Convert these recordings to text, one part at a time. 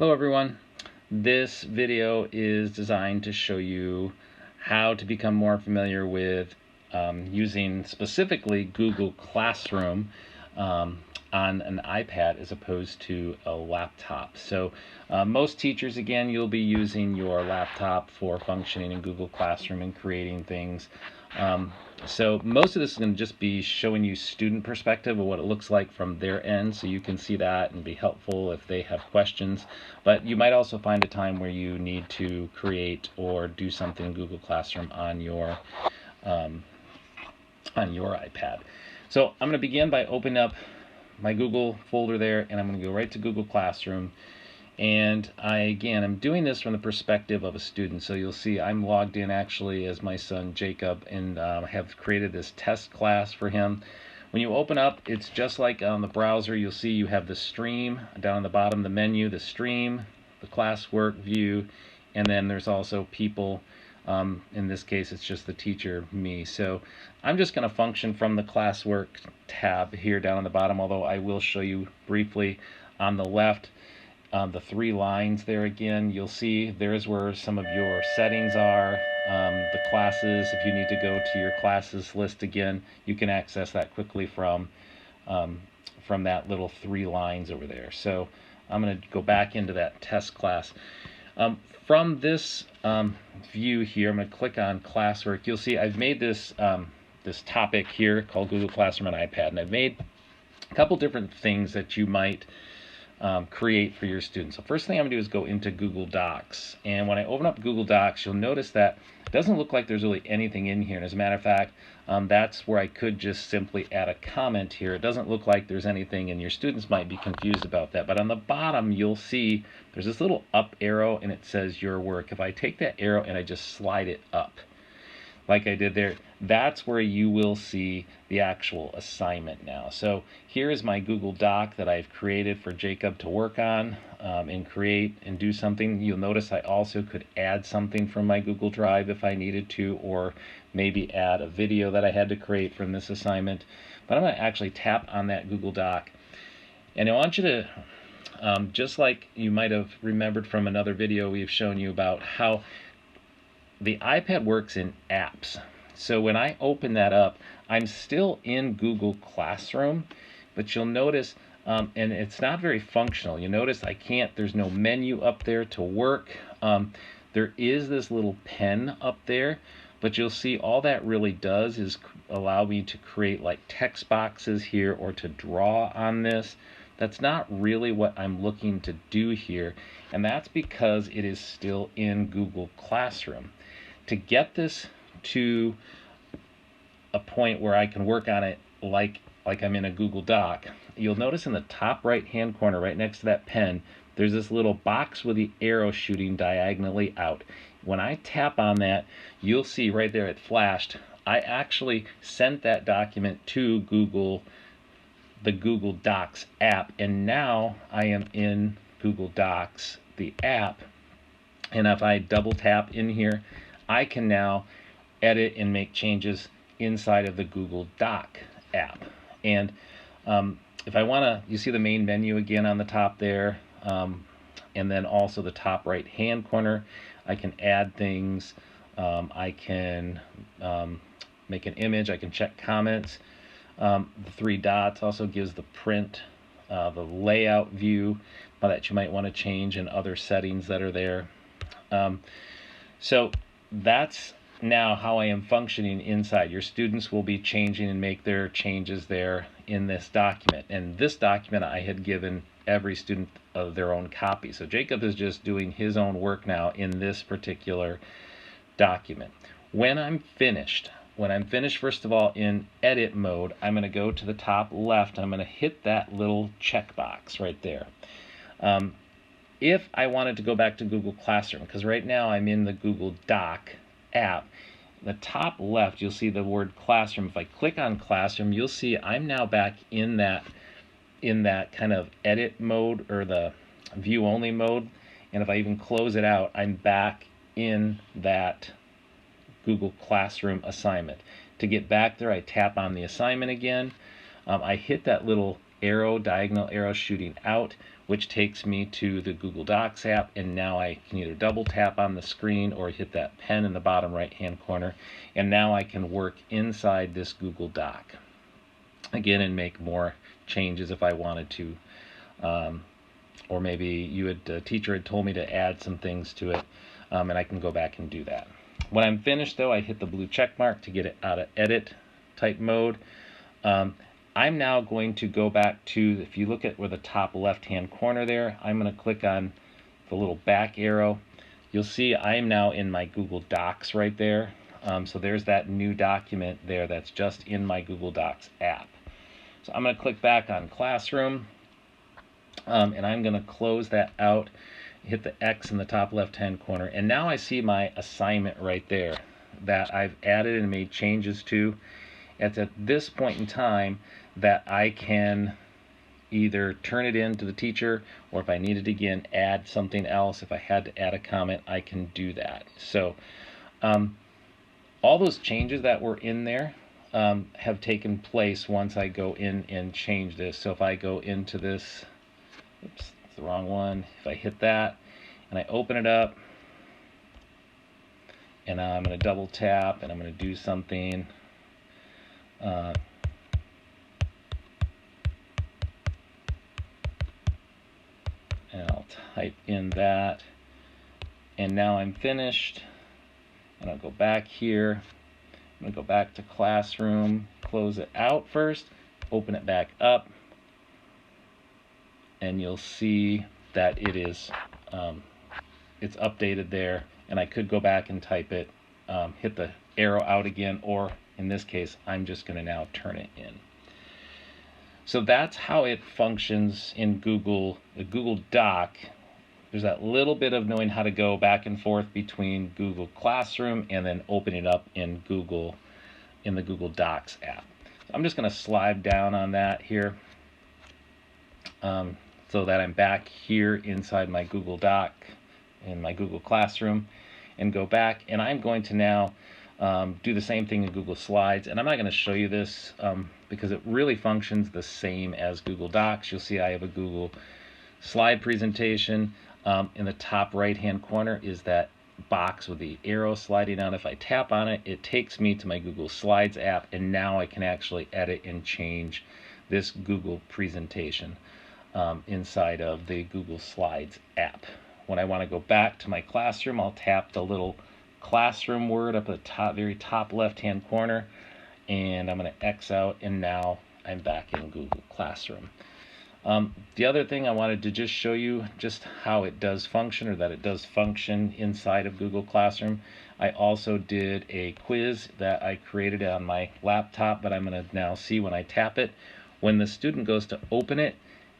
Hello everyone. This video is designed to show you how to become more familiar with using specifically Google Classroom on an iPad as opposed to a laptop. So most teachers, again, you'll be using your laptop for functioning in Google Classroom and creating things. So most of this is going to just be showing you student perspective of what it looks like from their end, so you can see that and be helpful if they have questions. But you might also find a time where you need to create or do something in Google Classroom on your iPad. So I'm going to begin by opening up my Google folder there, and I'm going to go right to Google Classroom. And I'm doing this from the perspective of a student. So you'll see I'm logged in actually as my son Jacob, and have created this test class for him. When you open up, it's just like on the browser. You'll see you have the stream down on the bottom, the menu, the stream, the classwork view, and then there's also people. In this case, it's just the teacher, me. So I'm just going to function from the classwork tab here down on the bottom, although I will show you briefly on the left. The three lines there again, you'll see there's where some of your settings are. The classes, if you need to go to your classes list again, you can access that quickly from that little three lines over there. So I'm going to go back into that test class. From this view here, I'm going to click on classwork. You'll see I've made this this topic here called Google Classroom on iPad, and I've made a couple different things that you might create for your students. So first thing I'm going to do is go into Google Docs, and when I open up Google Docs, you'll notice that it doesn't look like there's really anything in here. And as a matter of fact, that's where I could just simply add a comment here. It doesn't look like there's anything, and your students might be confused about that. But on the bottom, you'll see there's this little up arrow, and it says your work. If I take that arrow and I just slide it up, like I did there, that's where you will see the actual assignment now. So here is my Google Doc that I've created for Jacob to work on and create and do something. You'll notice I also could add something from my Google Drive if I needed to, or maybe add a video that I had to create from this assignment. But I'm going to actually tap on that Google Doc, and I want you to, just like you might have remembered from another video we've shown you about how the iPad works in apps. So when I open that up, I'm still in Google Classroom, but you'll notice, and it's not very functional. You notice there's no menu up there to work. There is this little pen up there, but you'll see all that really does is allow me to create like text boxes here or to draw on this. That's not really what I'm looking to do here, and that's because it is still in Google Classroom. To get this to a point where I can work on it like I'm in a Google Doc, you'll notice in the top right hand corner, right next to that pen, there's this little box with the arrow shooting diagonally out. When I tap on that, you'll see right there it flashed. I actually sent that document to the Google Docs app, and now I am in Google Docs, the app, and if I double tap in here, I can now edit and make changes inside of the Google Doc app. And if I want to, you see the main menu again on the top there, and then also the top right hand corner, I can add things, I can make an image, I can check comments. The three dots also gives the print, the layout view that you might want to change, and other settings that are there. So that's now how I am functioning inside. Your students will be changing and make their changes there in this document. And this document I had given every student their own copy. So Jacob is just doing his own work now in this particular document. When I'm finished, first of all, in edit mode, I'm going to go to the top left. I'm going to hit that little checkbox right there. If I wanted to go back to Google Classroom, because right now I'm in the Google Doc app, the top left you'll see the word Classroom. If I click on Classroom, you'll see I'm now back in that kind of edit mode, or the view only mode. And if I even close it out, I'm back in that Google Classroom assignment. To get back there, I tap on the assignment again. I hit that little arrow, diagonal arrow shooting out, which takes me to the Google Docs app, and now I can either double tap on the screen or hit that pen in the bottom right hand corner, and now I can work inside this Google Doc again and make more changes if I wanted to, or maybe a teacher had told me to add some things to it, and I can go back and do that. When I'm finished though, I hit the blue check mark to get it out of edit type mode. I'm now going to go back to, if you look at where the top left hand corner there, I'm going to click on the little back arrow. You'll see I am now in my Google Docs right there. So there's that new document there that's just in my Google Docs app. So I'm going to click back on Classroom, and I'm going to close that out, hit the X in the top left hand corner, and now I see my assignment right there that I've added and made changes to. It's at this point in time that I can either turn it in to the teacher, or if I needed to again add something else, if I had to add a comment, I can do that. So all those changes that were in there have taken place once I go in and change this. So if I go into this, oops, it's the wrong one. If I hit that and I open it up, and I'm going to double tap and I'm going to do something. And I'll type in that, and now I'm finished, and I'll go back here. I'm going to go back to Classroom, close it out first, open it back up, and you'll see that it is it's updated there, and I could go back and type it, hit the arrow out again, or in this case I'm just going to now turn it in. So that's how it functions in Google, the Google Doc. There's that little bit of knowing how to go back and forth between Google Classroom and then opening it up in the Google Docs app. So I'm just going to slide down on that here, so that I'm back here inside my Google Doc in my Google Classroom, and go back, and I'm going to now do the same thing in Google Slides, and I'm not going to show you this because it really functions the same as Google Docs. You'll see I have a Google slide presentation. In the top right hand corner is that box with the arrow sliding out. If I tap on it, it takes me to my Google Slides app, and now I can actually edit and change this Google presentation inside of the Google Slides app. When I want to go back to my classroom, I'll tap the little classroom word up at the top, very top left hand corner, and I'm going to X out, and now I'm back in Google Classroom. The other thing I wanted to just show you just how it does function, or that it does function inside of Google Classroom. I also did a quiz that I created on my laptop, but I'm going to now see when I tap it. When the student goes to open it,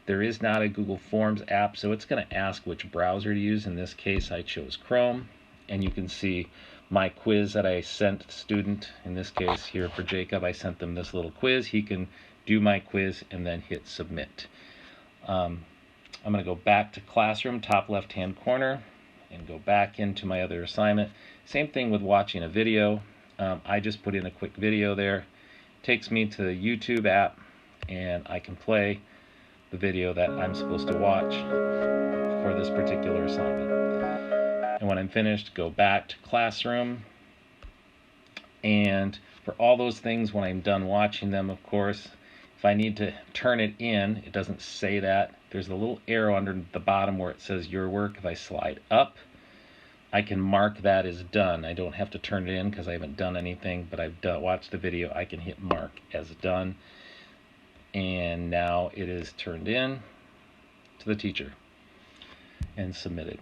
there is not a Google Forms app, so it's going to ask which browser to use. In this case, I chose Chrome, and you can see my quiz that I sent the student. In this case here for Jacob, I sent them this little quiz. He can do my quiz and then hit submit. I'm going to go back to Classroom, top left hand corner, and go back into my other assignment. Same thing with watching a video. I just put in a quick video there. It takes me to the YouTube app, and I can play the video that I'm supposed to watch for this particular assignment. And when I'm finished, go back to Classroom, and for all those things, when I'm done watching them, of course, if I need to turn it in, it doesn't say that. There's a little arrow under the bottom where it says your work. If I slide up, I can mark that as done. I don't have to turn it in because I haven't done anything, but I've watched the video. I can hit mark as done, and now it is turned in to the teacher and submitted.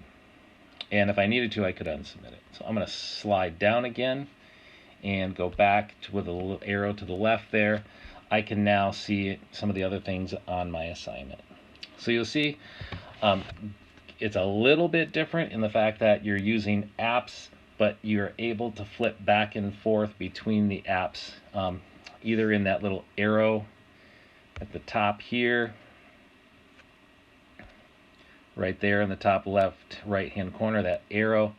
And if I needed to, I could unsubmit it. So I'm going to slide down again and go back to with a little arrow to the left there. I can now see some of the other things on my assignment. So you'll see it's a little bit different in the fact that you're using apps, but you're able to flip back and forth between the apps, either in that little arrow at the top here, right there in the top left right hand corner, that arrow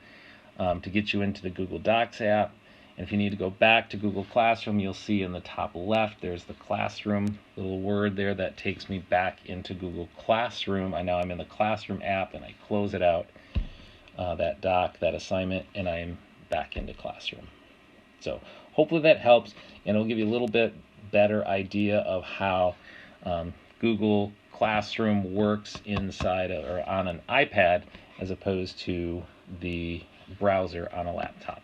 to get you into the Google Docs app, And if you need to go back to Google Classroom, you'll see in the top left, there's the Classroom little word there that takes me back into Google Classroom. Now I'm in the Classroom app, and I close it out, that doc, that assignment, and I'm back into Classroom. So hopefully that helps, and it'll give you a little bit better idea of how Google Classroom works inside or on an iPad as opposed to the browser on a laptop.